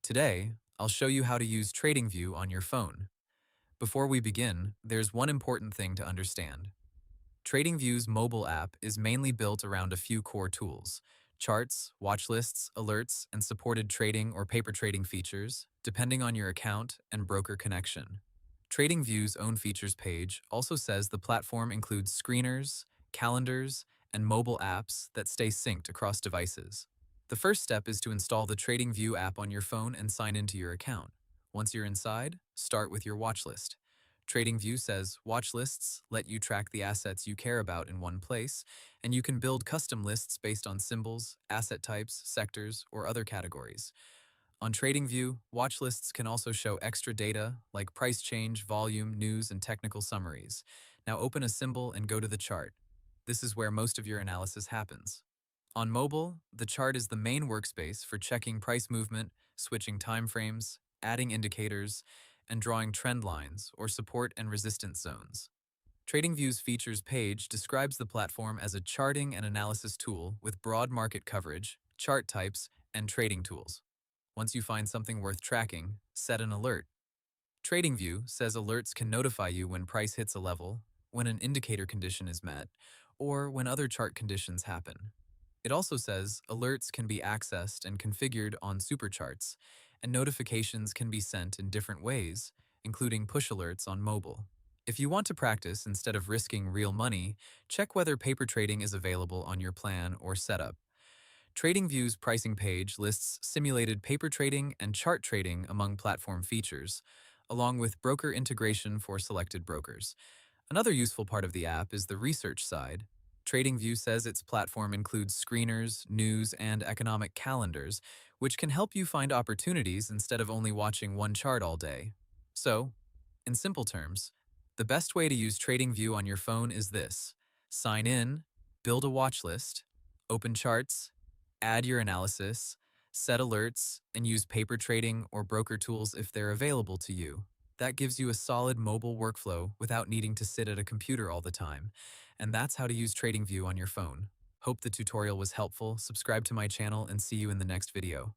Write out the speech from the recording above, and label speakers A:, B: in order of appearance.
A: Today, I'll show you how to use TradingView on your phone. Before we begin, there's one important thing to understand. TradingView's mobile app is mainly built around a few core tools: charts, watch lists, alerts, and supported trading or paper trading features, depending on your account and broker connection. TradingView's own features page also says the platform includes screeners, calendars, and mobile apps that stay synced across devices. The first step is to install the TradingView app on your phone and sign into your account. Once you're inside, start with your watch list. TradingView says watch lists let you track the assets you care about in one place, and you can build custom lists based on symbols, asset types, sectors, or other categories. On TradingView, watch lists can also show extra data like price change, volume, news, and technical summaries. Now open a symbol and go to the chart. This is where most of your analysis happens. On mobile, the chart is the main workspace for checking price movement, switching timeframes, adding indicators, and drawing trend lines or support and resistance zones. TradingView's features page describes the platform as a charting and analysis tool with broad market coverage, chart types, and trading tools. Once you find something worth tracking, set an alert. TradingView says alerts can notify you when price hits a level, when an indicator condition is met, or when other chart conditions happen. It also says alerts can be accessed and configured on supercharts, and notifications can be sent in different ways, including push alerts on mobile. If you want to practice instead of risking real money, check whether paper trading is available on your plan or setup. TradingView's pricing page lists simulated paper trading and chart trading among platform features, along with broker integration for selected brokers. Another useful part of the app is the research side. TradingView says its platform includes screeners, news, and economic calendars, which can help you find opportunities instead of only watching one chart all day. So, in simple terms, the best way to use TradingView on your phone is this: sign in, build a watch list, open charts, add your analysis, set alerts, and use paper trading or broker tools if they're available to you. That gives you a solid mobile workflow without needing to sit at a computer all the time. And that's how to use TradingView on your phone. Hope the tutorial was helpful. Subscribe to my channel and see you in the next video.